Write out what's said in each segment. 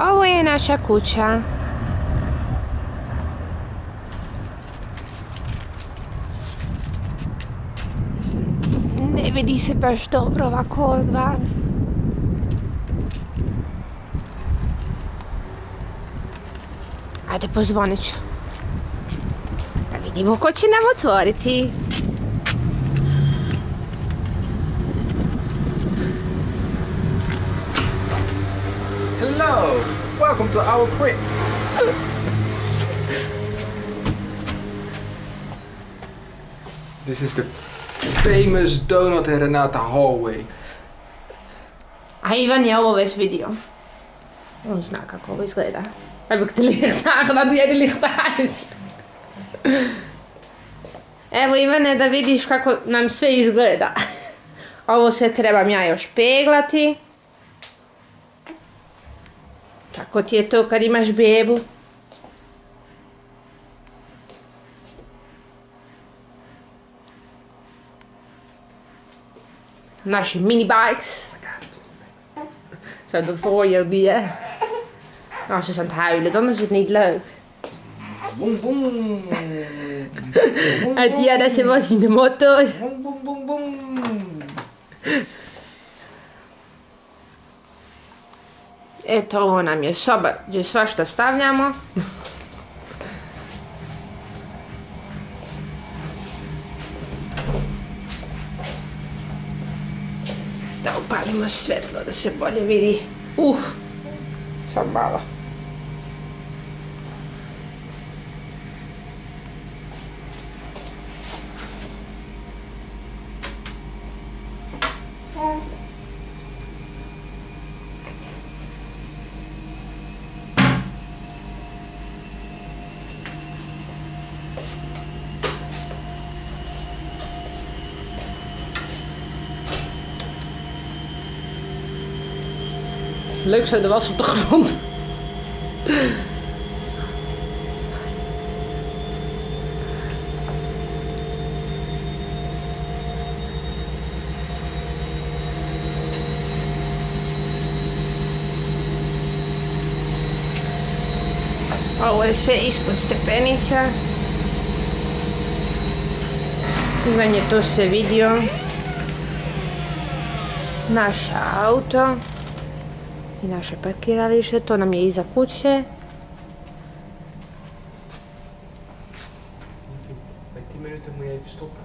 Ovo je naša kuća. Ne vidi se baš dobro ovako od van. Ajde, pozvonit ću. Da vidimo ko će nam otvoriti. Hello, welcome to our crib. This is the famous donut Renata hallway. A Ivan je ovo već vidio. On zna kako ovo izgleda. Heb ik de licht aangedaan? Doe jij de licht uit? Evo Ivane, da vidiš kako nam sve izgleda. Ovo sve trebam ja još peglati. Tako ti je to kad imaš bebu. Naši mini bikes. Zo, dat hoor je ook niet, hè? Als ze is aan het huilen, dan is het niet leuk. Boom, boom. A ti da se vozi na motor. Boom, boom, boom, boom. Eto, ovo nam je soba gdje svašta stavljamo. Da upalimo svetlo da se bolje vidi. Sad malo. Leuk zo de was op de grond. Ovo je sve ispod stepenica. Ivan je to sve vidio. Naš auto. I naše parkiralište, to nam je iza kuće. Bij 10 minuten moet je even stoppen.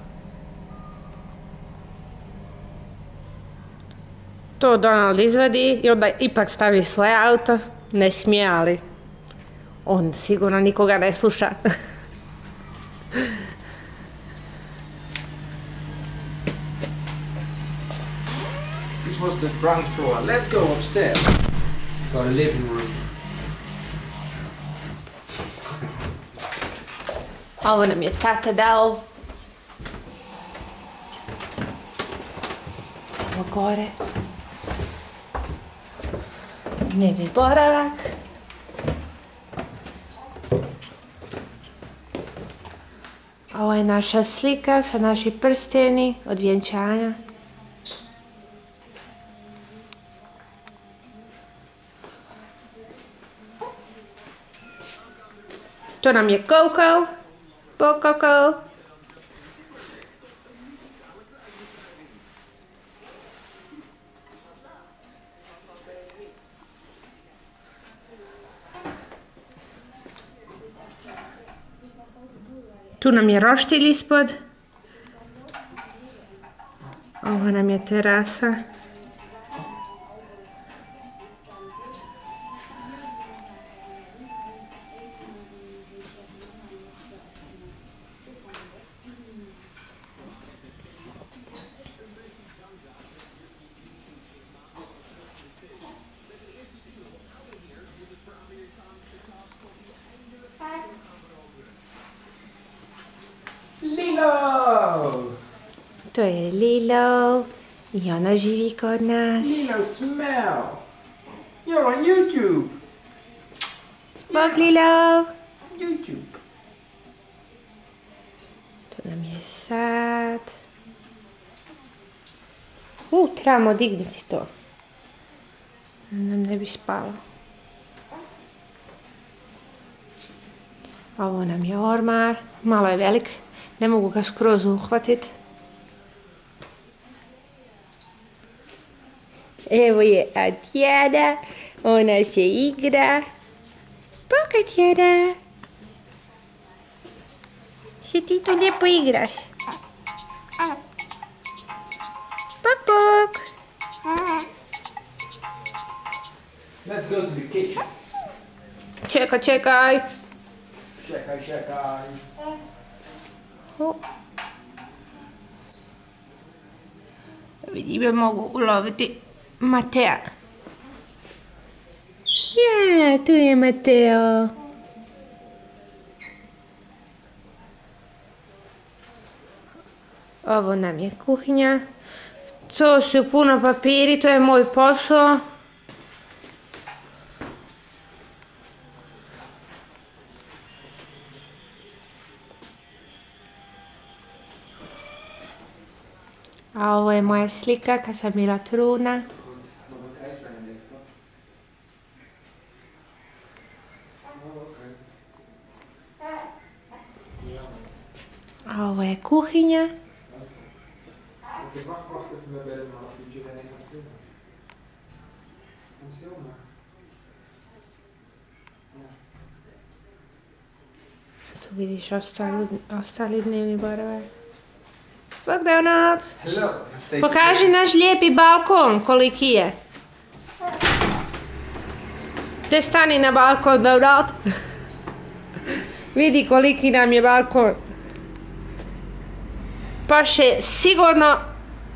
To Donald izvadi i onda ipak stavi svoje auto. Ne smije, ali on sigurno nikoga ne sluša. This was the ground floor. Let's go upstairs. To our living room. Ovo nam je tata dao. Evo gore. Dnevni boravak. Ovo je naša slika sa naši prsteni od vjenčanja. To nam je Coco. Po Coco. Tu nam je roštilj ispod. Ovo nam je terasa. Lilo! To je Lilo i ona živi kod nas. Lilo, smell! You're on YouTube! Bog Lilo! YouTube! To nam je sat. Trebamo dignuti to. Da nam ne bi spalo. Ovo nam je ormar, malo je velik, ne mogu ga skroz uhvatiti. Evo je Tatjana, ona se igra. Pa Tatjana, se ti tu lijepo igraš? Pok. Let's go to the kitchen. Čekaj. Čekaj. Vidim, mogu uloviti Matea. Je, tu je Mateo. Ovo nam je kuhinja. To su puno papiri, to je moj posao. A ovo je moja slika kad sam bila trudna. A ovo je kuhinja. Wacht even met een half uurtje en ik ga het doen. Dat is heel maar. Tu vidiš ostali dnevni boravak. Bogdanovac, Hello. pokaži naš lijepi balkon koliki je. Te stani na balkon da vrat. Vidi koliki nam je balkon. Paše sigurno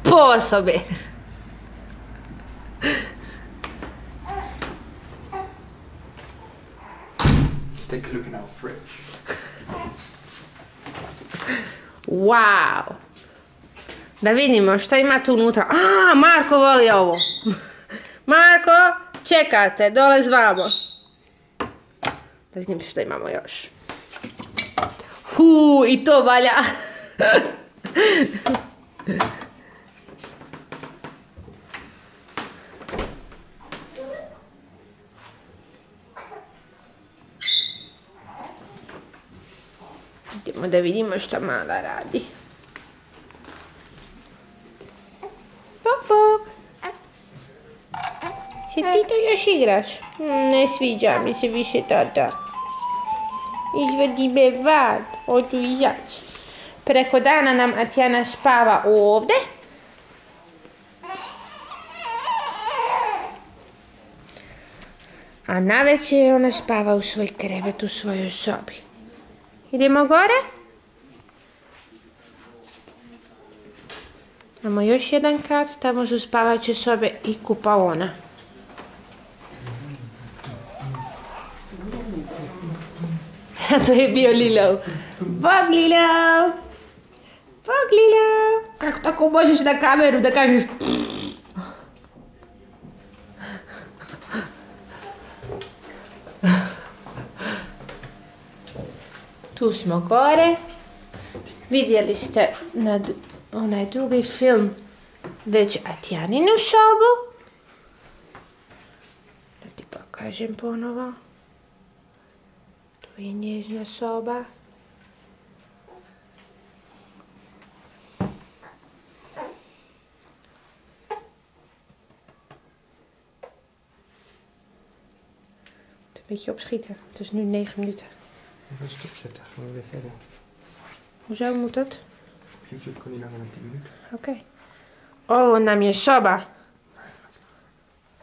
po osobi. Let's take a look in our fridge. Wow! Da vidimo šta ima tu unutra. A, Marko voli ovo. Marko, čekate, dole zvamo. Da vidim šta imamo još. I to valja. Idemo da vidimo šta mala radi. Pok. Se ti to još igraš? Ne sviđa mi se više tata. Izvedi me van, hoću izaći. Preko dana nam Tatjana spava ovdje. A navečer ona spava u svoj krevet u svojoj sobi. Idemo gore? Imamo još jedan kat, tamo su spavaće sobe i kupaona. To je bio Lilo. Bog Lilo! Bog Lilo! Kako tako možeš na kameru da kažeš... Tu smo gore. Vidjeli ste na onaj drugi film već Tatjaninu sobu. Da ti pokažem ponovo. Tu je njezina soba. Het is een beetje opschieten. Het is nu 9 minuten. Even stopzetten, gewoon weer verder. Hoezo moet het? Op YouTube kan die langer dan 10 minuten. Oké. Ovo nam je soba.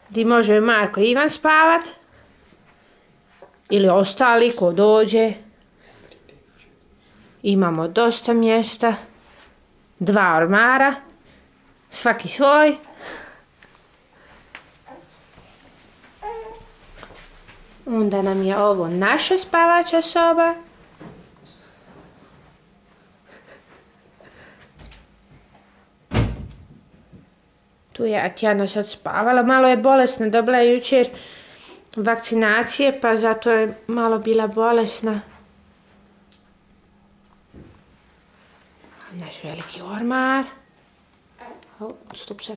Di može Marko i Ivan spavat. Ili ostali ko dođe. Imamo dosta mjesta. 2 ormara. Svaki svoj. Onda nam je ovo naša spavača soba. Tu je Tatjana sad spavala. Malo je bolesna, dobila je jučer vakcinacije, pa zato je malo bila bolesna. Naš veliki ormar. Stop se.